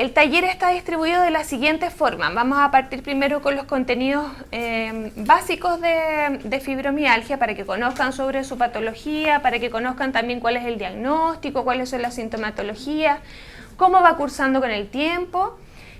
el taller está distribuido de la siguiente forma. Vamos a partir primero con los contenidos básicos de fibromialgia para que conozcan sobre su patología, para que conozcan también cuál es el diagnóstico, cuáles son las sintomatologías, cómo va cursando con el tiempo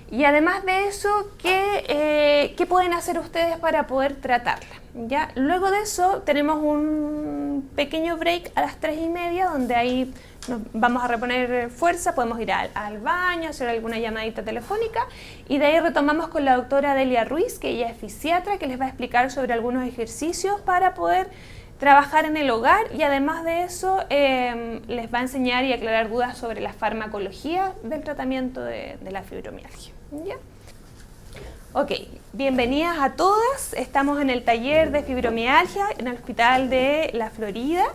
y además de eso, qué pueden hacer ustedes para poder tratarla. ¿Ya? Luego de eso tenemos un pequeño break a las 3:30 donde ahí nos vamos a reponer fuerza, podemos ir al baño, hacer alguna llamadita telefónica y de ahí retomamos con la doctora Delia Ruiz, que ella es fisiatra, que les va a explicar sobre algunos ejercicios para poder trabajar en el hogar y además de eso les va a enseñar y aclarar dudas sobre la farmacología del tratamiento de la fibromialgia. ¿Ya? Ok, bienvenidas a todas. Estamos en el taller de fibromialgia en el Hospital de La Florida.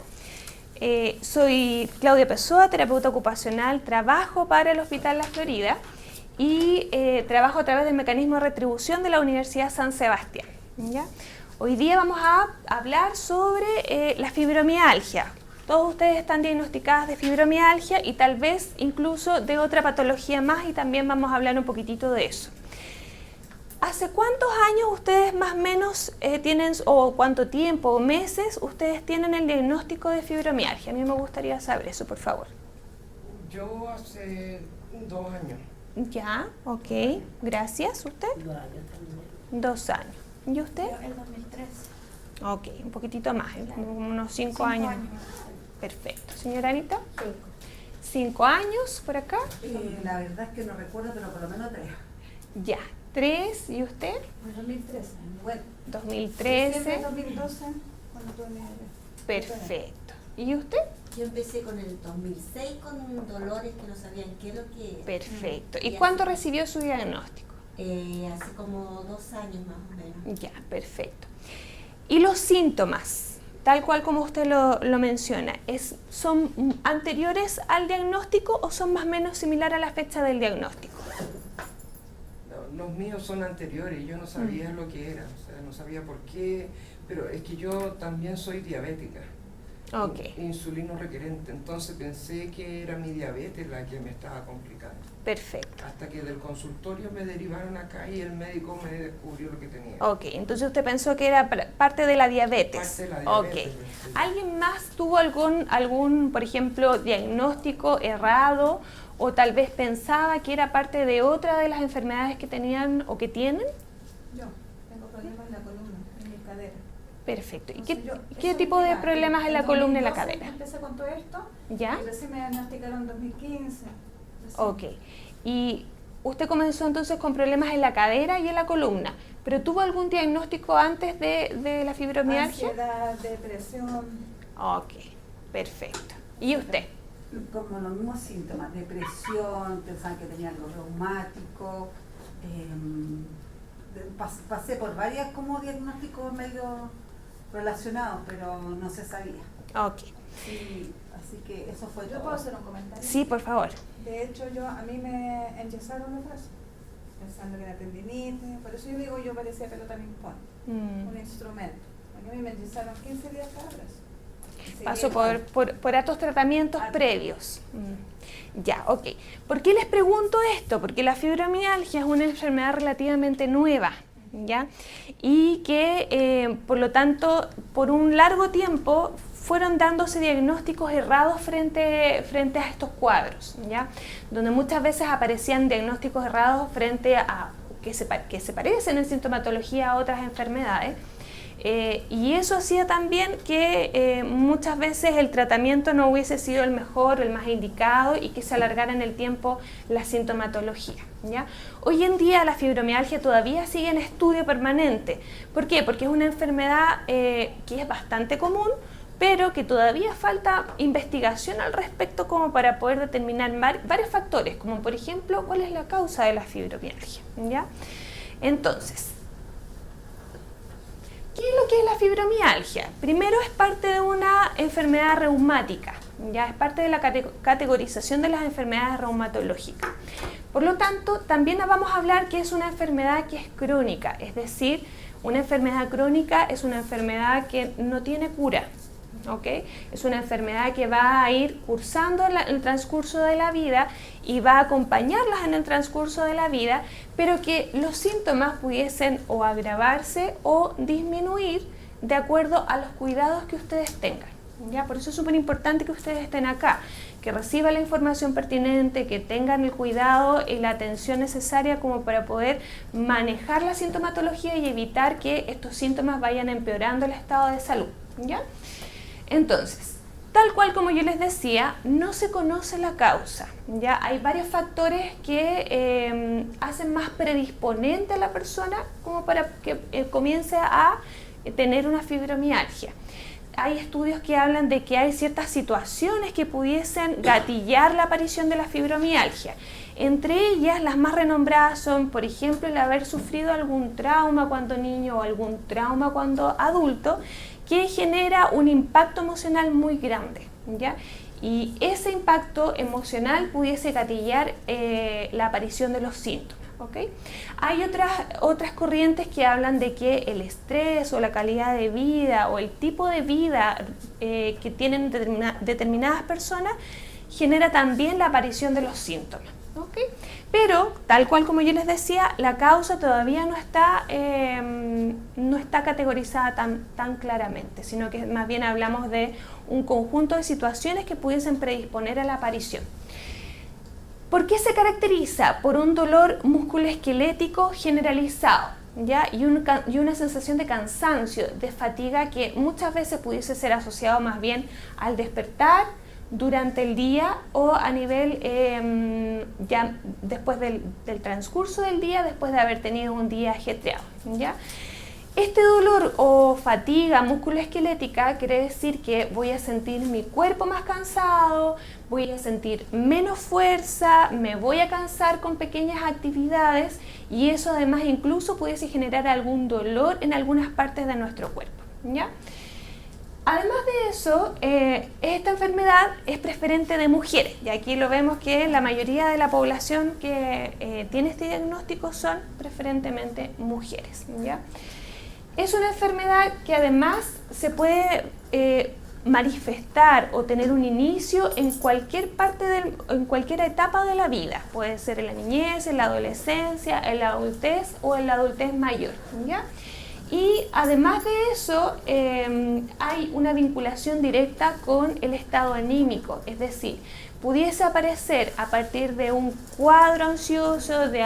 Soy Claudia Pessoa, terapeuta ocupacional, trabajo para el Hospital La Florida y trabajo a través del mecanismo de retribución de la Universidad San Sebastián. ¿Ya? Hoy día vamos a hablar sobre la fibromialgia. Todos ustedes están diagnosticadas de fibromialgia y tal vez incluso de otra patología más y también vamos a hablar un poquitito de eso. ¿Hace cuántos años ustedes más o menos tienen, o cuánto tiempo o meses ustedes tienen el diagnóstico de fibromialgia? A mí me gustaría saber eso, por favor. Yo hace 2 años. Ya, ok, gracias. ¿Usted? 2 años también. 2 años. ¿Y usted? Yo el 2013. Ok, un poquitito más, como unos 5 años. Perfecto. Señora Anita. 5 años por acá. La verdad es que no recuerdo, pero por lo menos 3. Ya, 3. ¿Y usted? En 2013. Bueno, 2013. 2012, cuando tuve mi Perfecto. ¿Y usted? Yo empecé con el 2006 con dolores que no sabían qué es lo que era. Perfecto. ¿Y Y cuándo así- recibió su diagnóstico? Hace como 2 años más o menos. Ya, perfecto. ¿Y los síntomas? Tal cual como usted lo menciona, ¿son anteriores al diagnóstico o son más o menos similares a la fecha del diagnóstico? No, los míos son anteriores, yo no sabía lo que era, o sea, no sabía por qué, pero es que yo también soy diabética. Ok. Insulino requerente, entonces pensé que era mi diabetes la que me estaba complicando. Perfecto. Hasta que del consultorio me derivaron acá y el médico me descubrió lo que tenía. Ok, entonces usted pensó que era parte de la diabetes. Parte de la diabetes, Ok. sí. ¿Alguien más tuvo algún, por ejemplo, diagnóstico errado o tal vez pensaba que era parte de otra de las enfermedades que tenían o que tienen? Yo tengo problemas en la columna, en mi cadera. Perfecto. ¿Y Entonces, qué tipo de problemas en la columna y la cadera? Empecé con todo esto. ¿Ya? Y recién me diagnosticaron en 2015. recién. Ok. Y usted comenzó entonces con problemas en la cadera y en la columna, pero ¿tuvo algún diagnóstico antes de la fibromialgia? Ansiedad, depresión. Ok, perfecto. ¿Y usted? Como los mismos síntomas, depresión, pensaban que tenía algo reumático. Pasé por varias como diagnósticos medio relacionados, pero no se sabía. Ok. Sí, así que eso fue ¿Yo todo. puedo hacer un comentario? Sí, por favor. De hecho, a mí me enyesaron los brazos, pensando que era tendinitis. Por eso yo digo, yo parecía pelota ping-pong, un instrumento. Porque a mí me enyesaron 15 días cada brazo. Pasó Seguía por hartos tratamientos previos. Ya, ok. ¿Por qué les pregunto esto? Porque la fibromialgia es una enfermedad relativamente nueva, ¿ya? Y que, por lo tanto, por un largo tiempo fueron dándose diagnósticos errados frente a estos cuadros, ¿ya? Donde muchas veces aparecían diagnósticos errados frente a que se parecen en sintomatología a otras enfermedades. Y eso hacía también que muchas veces el tratamiento no hubiese sido el mejor, el más indicado y que se alargara en el tiempo la sintomatología, ¿ya? Hoy en día la fibromialgia todavía sigue en estudio permanente. ¿Por qué? Porque es una enfermedad que es bastante común, pero que todavía falta investigación al respecto como para poder determinar varios factores, como por ejemplo cuál es la causa de la fibromialgia, ¿ya? Entonces, ¿qué es lo que es la fibromialgia? Primero es parte de una enfermedad reumática, ya es parte de la categorización de las enfermedades reumatológicas. Por lo tanto, también vamos a hablar que es una enfermedad que es crónica, es decir, una enfermedad crónica es una enfermedad que no tiene cura, ¿ok? Es una enfermedad que va a ir cursando en el transcurso de la vida y va a acompañarlas en el transcurso de la vida, pero que los síntomas pudiesen o agravarse o disminuir de acuerdo a los cuidados que ustedes tengan. ¿Ya? Por eso es súper importante que ustedes estén acá, que reciban la información pertinente, que tengan el cuidado y la atención necesaria como para poder manejar la sintomatología y evitar que estos síntomas vayan empeorando el estado de salud. ¿Ya? Entonces, tal cual como yo les decía, no se conoce la causa. ¿Ya? Hay varios factores que hacen más predisponente a la persona como para que comience a tener una fibromialgia. Hay estudios que hablan de que hay ciertas situaciones que pudiesen gatillar la aparición de la fibromialgia. Entre ellas, las más renombradas son, por ejemplo, el haber sufrido algún trauma cuando niño o algún trauma cuando adulto, que genera un impacto emocional muy grande, ¿ya? Y ese impacto emocional pudiese gatillar la aparición de los síntomas. ¿Okay? Hay otras corrientes que hablan de que el estrés o la calidad de vida o el tipo de vida que tienen determinadas personas genera también la aparición de los síntomas. ¿Okay? Pero, tal cual como yo les decía, la causa todavía no está categorizada tan claramente, sino que más bien hablamos de un conjunto de situaciones que pudiesen predisponer a la aparición. ¿Por qué se caracteriza? Por un dolor musculoesquelético generalizado, ¿ya? Y una sensación de cansancio, de fatiga que muchas veces pudiese ser asociado más bien al despertar durante el día o a nivel ya después del transcurso del día, después de haber tenido un día ajetreado, ¿ya? Este dolor o fatiga musculoesquelética quiere decir que voy a sentir mi cuerpo más cansado, voy a sentir menos fuerza, me voy a cansar con pequeñas actividades y eso además incluso pudiese generar algún dolor en algunas partes de nuestro cuerpo, ¿ya? Además de eso, esta enfermedad es preferente de mujeres y aquí lo vemos que la mayoría de la población que tiene este diagnóstico son preferentemente mujeres, ¿ya? Es una enfermedad que además se puede manifestar o tener un inicio en cualquier en cualquier etapa de la vida. Puede ser en la niñez, en la adolescencia, en la adultez o en la adultez mayor, ¿ya? Y además de eso, hay una vinculación directa con el estado anímico, es decir, pudiese aparecer a partir de un cuadro ansioso, de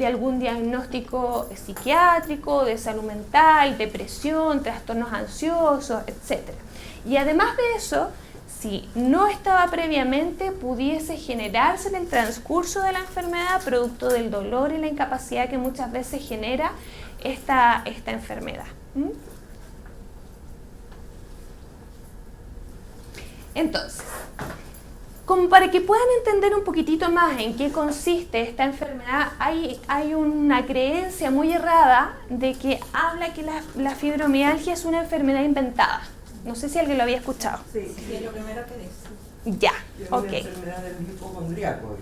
algún diagnóstico psiquiátrico, de salud mental, depresión, trastornos ansiosos, etc. Y además de eso, si no estaba previamente, pudiese generarse en el transcurso de la enfermedad producto del dolor y la incapacidad que muchas veces genera esta enfermedad. Entonces, como para que puedan entender un poquitito más en qué consiste esta enfermedad, hay una creencia muy errada de que habla que la fibromialgia es una enfermedad inventada. No sé si alguien lo había escuchado. Sí, es lo primero que dice. Ya, Es ok. una enfermedad del hipocondriaco.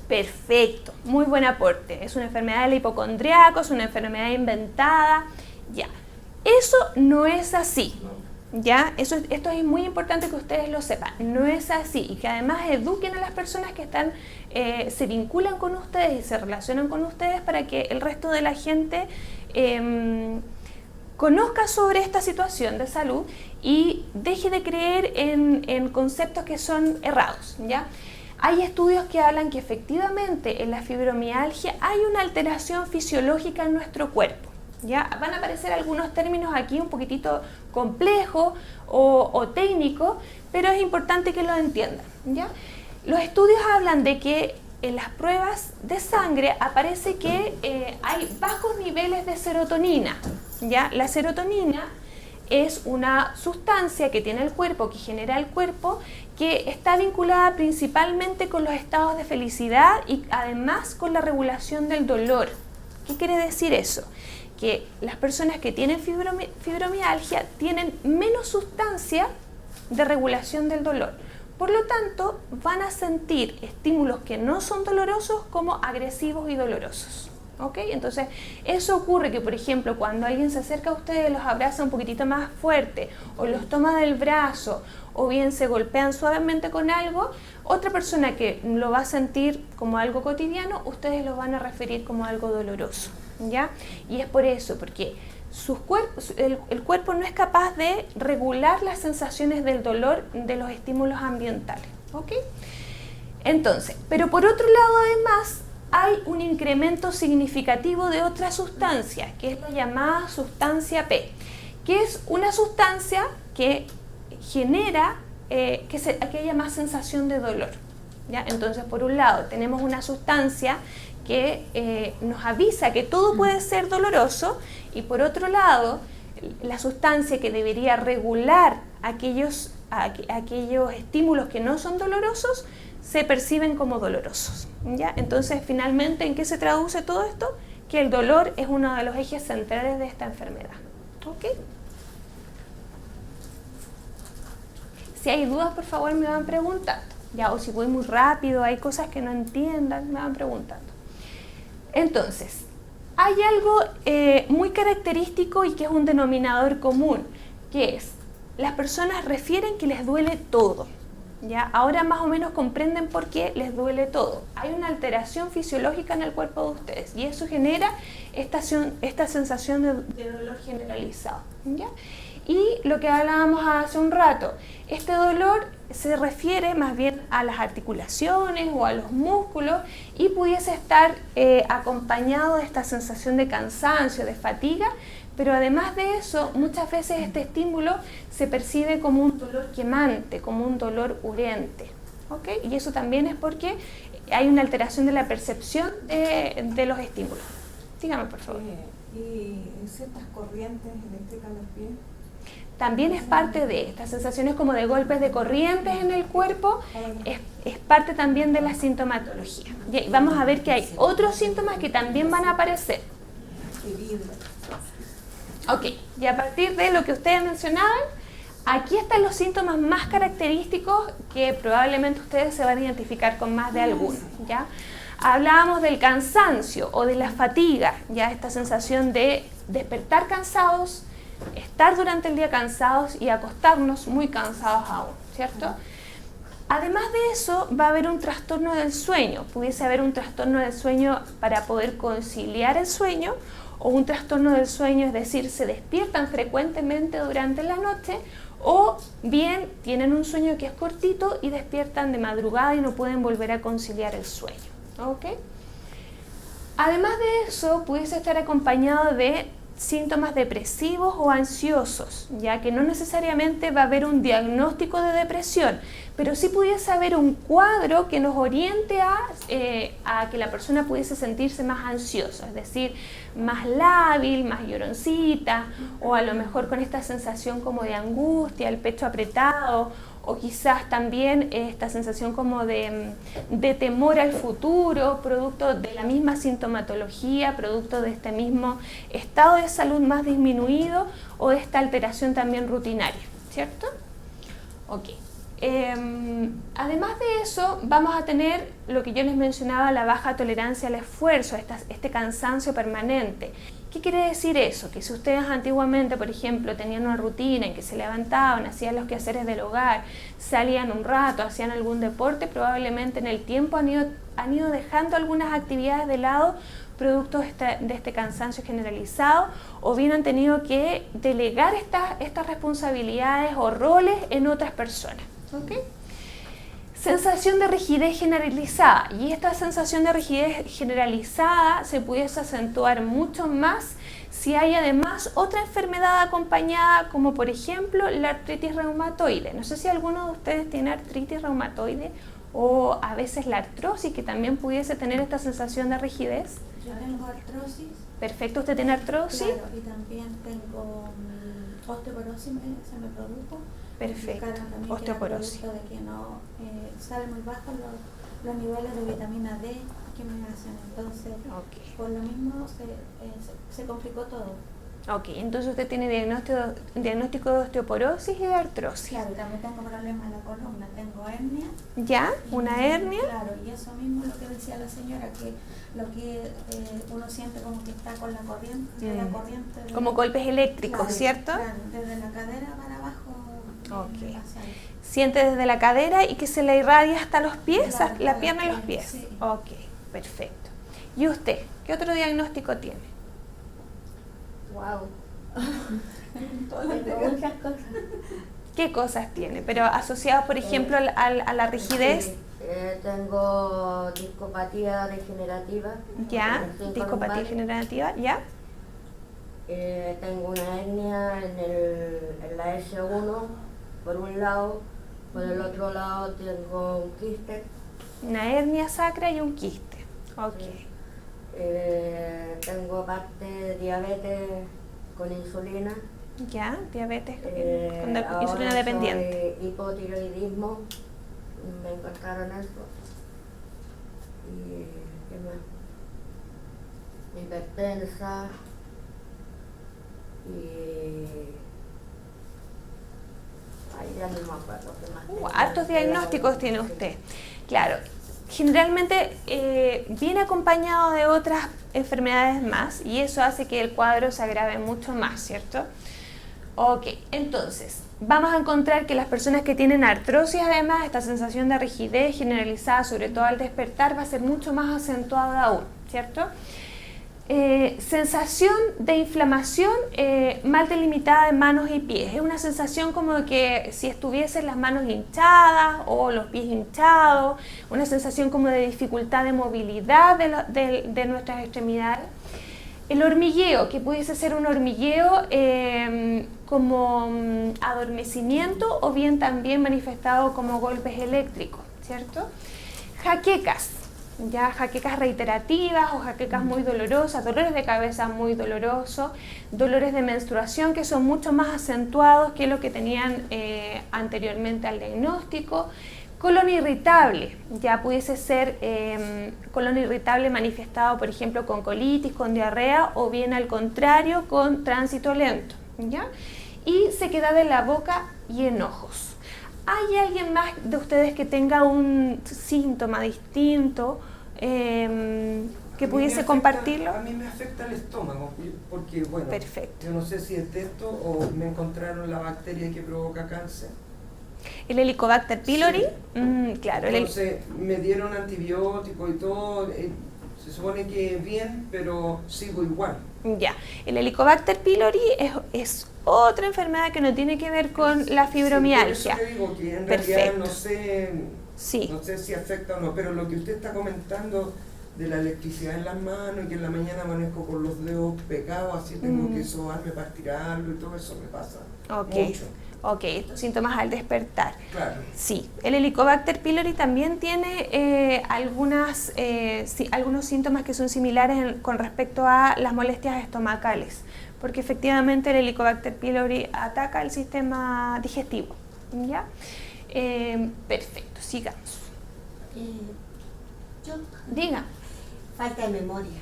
Perfecto, muy buen aporte. Es una enfermedad del hipocondriaco, es una enfermedad inventada. Ya, eso no es así. ¿Ya? Esto es muy importante que ustedes lo sepan, no es así y que además eduquen a las personas que se vinculan con ustedes y se relacionan con ustedes para que el resto de la gente conozca sobre esta situación de salud y deje de creer en conceptos que son errados, ¿ya? Hay estudios que hablan que efectivamente en la fibromialgia hay una alteración fisiológica en nuestro cuerpo. ¿Ya? Van a aparecer algunos términos aquí un poquitito complejos o técnicos, pero es importante que lo entiendan, ¿ya? Los estudios hablan de que en las pruebas de sangre aparece que hay bajos niveles de serotonina, ¿ya? La serotonina es una sustancia que tiene el cuerpo, que genera el cuerpo, que está vinculada principalmente con los estados de felicidad y además con la regulación del dolor. ¿Qué quiere decir eso? Que las personas que tienen fibromialgia tienen menos sustancia de regulación del dolor. Por lo tanto, van a sentir estímulos que no son dolorosos como agresivos y dolorosos. ¿ok? Entonces, eso ocurre que, por ejemplo, cuando alguien se acerca a ustedes, los abraza un poquitito más fuerte, o los toma del brazo, o bien se golpean suavemente con algo, otra persona que lo va a sentir como algo cotidiano, ustedes lo van a referir como algo doloroso, ¿ya? Y es por eso, porque el cuerpo no es capaz de regular las sensaciones del dolor de los estímulos ambientales, ¿ok? Entonces, pero por otro lado además hay un incremento significativo de otra sustancia, que es la llamada sustancia P, que es una sustancia que genera que haya más sensación de dolor, ¿ya? Entonces, por un lado tenemos una sustancia que nos avisa que todo puede ser doloroso, y por otro lado, la sustancia que debería regular aquellos estímulos que no son dolorosos, se perciben como dolorosos, ¿ya? Entonces, finalmente, ¿en qué se traduce todo esto? Que el dolor es uno de los ejes centrales de esta enfermedad, ¿ok? Si hay dudas, por favor, me van preguntando, ¿ya? O si voy muy rápido, hay cosas que no entiendan, me van preguntando. Entonces, hay algo muy característico y que es un denominador común, que es, las personas refieren que les duele todo, ¿ya? Ahora más o menos comprenden por qué les duele todo. Hay una alteración fisiológica en el cuerpo de ustedes y eso genera esta sensación de dolor generalizado, ¿ya? Y lo que hablábamos hace un rato, este dolor se refiere más bien a las articulaciones o a los músculos y pudiese estar acompañado de esta sensación de cansancio, de fatiga, pero además de eso, muchas veces este estímulo se percibe como un dolor quemante, como un dolor urente, ¿ok? Y eso también es porque hay una alteración de la percepción de los estímulos. Dígame, por favor. ¿Y ciertas corrientes eléctricas en los pies? También es parte de estas sensaciones como de golpes de corrientes en el cuerpo, es parte también de la sintomatología. Y vamos a ver que hay otros síntomas que también van a aparecer. Ok, y a partir de lo que ustedes mencionaban, aquí están los síntomas más característicos que probablemente ustedes se van a identificar con más de alguno, ¿ya? Hablábamos del cansancio o de la fatiga, ya esta sensación de despertar cansados, estar durante el día cansados y acostarnos muy cansados aún, ¿cierto? Además de eso, va a haber un trastorno del sueño. Pudiese haber un trastorno del sueño para poder conciliar el sueño, o un trastorno del sueño, es decir, se despiertan frecuentemente durante la noche, o bien tienen un sueño que es cortito y despiertan de madrugada y no pueden volver a conciliar el sueño, ¿ok? Además de eso, pudiese estar acompañado de síntomas depresivos o ansiosos, ya que no necesariamente va a haber un diagnóstico de depresión, pero sí pudiese haber un cuadro que nos oriente a que la persona pudiese sentirse más ansiosa, es decir, más lábil, más lloroncita, o a lo mejor con esta sensación como de angustia, el pecho apretado, o quizás también esta sensación como de temor al futuro, producto de la misma sintomatología, producto de este mismo estado de salud más disminuido o de esta alteración también rutinaria, ¿cierto? Ok. Además de eso, vamos a tener lo que yo les mencionaba, la baja tolerancia al esfuerzo, este cansancio permanente. ¿Qué quiere decir eso? Que si ustedes antiguamente, por ejemplo, tenían una rutina en que se levantaban, hacían los quehaceres del hogar, salían un rato, hacían algún deporte, probablemente en el tiempo han ido dejando algunas actividades de lado producto de este cansancio generalizado, o bien han tenido que delegar estas responsabilidades o roles en otras personas. ¿Okay? Sensación de rigidez generalizada, y esta sensación de rigidez generalizada se pudiese acentuar mucho más si hay además otra enfermedad acompañada, como por ejemplo la artritis reumatoide. No sé si alguno de ustedes tiene artritis reumatoide o a veces la artrosis, que también pudiese tener esta sensación de rigidez. Yo tengo artrosis. Perfecto, ¿usted tiene artrosis? Claro, y también tengo osteoporosis, se me produjo. Perfecto, También osteoporosis. que era producto de que no salen muy bajos los niveles de vitamina D que me hacen. Entonces, Okay. por lo mismo se complicó todo. Ok, entonces usted tiene diagnóstico de osteoporosis y de artrosis. Claro, también tengo problemas en la columna, tengo hernia. ¿Ya? ¿Una hernia? Claro, y eso mismo es lo que decía la señora, que lo que uno siente como que está con la corriente, de la corriente. Como golpes eléctricos, claro, ¿cierto? Claro, desde la cadera para abajo. Ok. me pasa eso. Siente desde la cadera y que se le irradia hasta los pies, Claro, hasta la hasta pierna y los los pies. pies, sí. Ok, perfecto. ¿Y usted? ¿Qué otro diagnóstico tiene? Wow. Todas Tengo las muchas cosas. ¿Qué cosas tiene? Pero asociado, por ejemplo, a la rigidez, Sí, tengo discopatía degenerativa. ¿ya? en el Discopatía lumbar. degenerativa, ¿ya? Tengo una hernia en la S1 por un lado, por el otro lado tengo un quiste. Una hernia sacra y un quiste. Ok. Sí. Tengo aparte de diabetes con insulina. ¿Ya? Diabetes con Ahora insulina dependiente. soy hipotiroidismo, me encontraron eso. Y qué más, hipertensa y ay, ya no me acuerdo qué más tengo. Hartos diagnósticos tiene usted. Claro, generalmente viene acompañado de otras enfermedades más y eso hace que el cuadro se agrave mucho más, ¿cierto? Ok, entonces, vamos a encontrar que las personas que tienen artrosis, además, esta sensación de rigidez generalizada, sobre todo al despertar, va a ser mucho más acentuada aún, ¿cierto? Sensación de inflamación mal delimitada de manos y pies. Es una sensación como de que si estuviesen las manos hinchadas o los pies hinchados, una sensación como de dificultad de movilidad de nuestras extremidades. El hormigueo, que pudiese ser un hormigueo como adormecimiento o bien también manifestado como golpes eléctricos, ¿cierto? Jaquecas, ya jaquecas reiterativas o jaquecas muy dolorosas, dolores de cabeza muy dolorosos, dolores de menstruación que son mucho más acentuados que lo que tenían anteriormente al diagnóstico. Colon irritable, ya pudiese ser colon irritable manifestado, por ejemplo, con colitis, con diarrea o bien al contrario, con tránsito lento, ¿ya? Y sequedad de la boca y enojos. ¿Hay alguien más de ustedes que tenga un síntoma distinto que pudiese compartirlo? A mí me afecta el estómago, porque bueno, Perfecto. yo no sé si es de esto o me encontraron la bacteria que provoca cáncer. El Helicobacter pylori, claro. Entonces me dieron antibióticos y todo, se supone que bien, pero sigo igual. Ya, el Helicobacter pylori es otra enfermedad que no tiene que ver con la fibromialgia. Sí, por eso yo digo que en Perfecto. realidad no sé, Sí. no sé si afecta o no, pero lo que usted está comentando de la electricidad en las manos y que en la mañana amanezco con los dedos pegados, así tengo que sobarme para estirarlo y todo eso me pasa Ok, mucho. ok, síntomas al despertar. Claro. Sí, el Helicobacter pylori también tiene algunos síntomas que son similares con respecto a las molestias estomacales, porque efectivamente el Helicobacter pylori ataca el sistema digestivo. ¿Ya? Perfecto, sigamos. Yo, Diga. falta de memoria.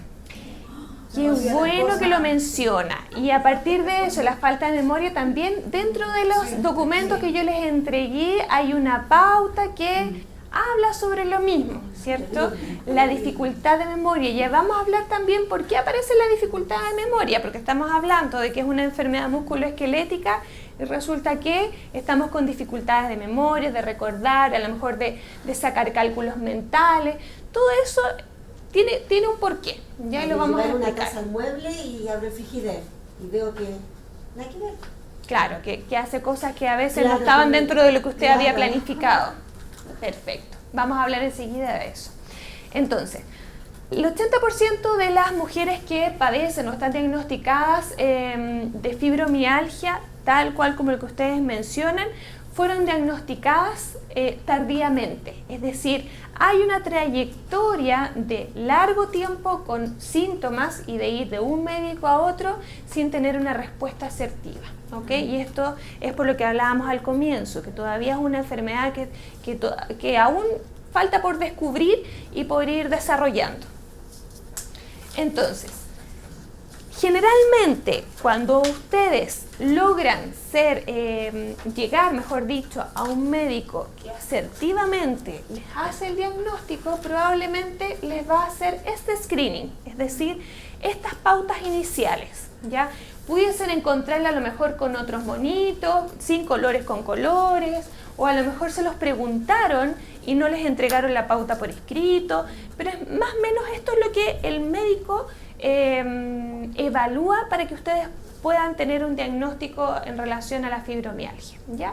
Qué bueno que lo menciona. Y a partir de eso, la falta de memoria también, dentro de los documentos que yo les entregué, hay una pauta que habla sobre lo mismo, ¿cierto? La dificultad de memoria. Ya vamos a hablar también por qué aparece la dificultad de memoria, porque estamos hablando de que es una enfermedad musculoesquelética y resulta que estamos con dificultades de memoria, de recordar, a lo mejor de sacar cálculos mentales. Todo eso tiene un porqué, ya lo vamos a Llevar una explicar. casa al mueble y abro el frigider y veo que nada que ver. Claro, que hace cosas que a veces Claro, no estaban que- dentro de lo que usted claro. había planificado. Perfecto, vamos a hablar enseguida de eso. Entonces, el 80% de las mujeres que padecen o están diagnosticadas de fibromialgia, tal cual como el que ustedes mencionan, fueron diagnosticadas tardíamente, es decir, hay una trayectoria de largo tiempo con síntomas y de ir de un médico a otro sin tener una respuesta asertiva, ¿ok? Y esto es por lo que hablábamos al comienzo, que todavía es una enfermedad que aún falta por descubrir y por ir desarrollando. Entonces, Generalmente, cuando ustedes logran llegar, mejor dicho, a un médico que asertivamente les hace el diagnóstico, probablemente les va a hacer este screening, es decir, estas pautas iniciales, ¿ya? Pudiesen encontrarla a lo mejor con otros monitos, sin colores con colores, o a lo mejor se los preguntaron y no les entregaron la pauta por escrito, pero es más o menos esto es lo que el médico evalúa para que ustedes puedan tener un diagnóstico en relación a la fibromialgia, ¿ya?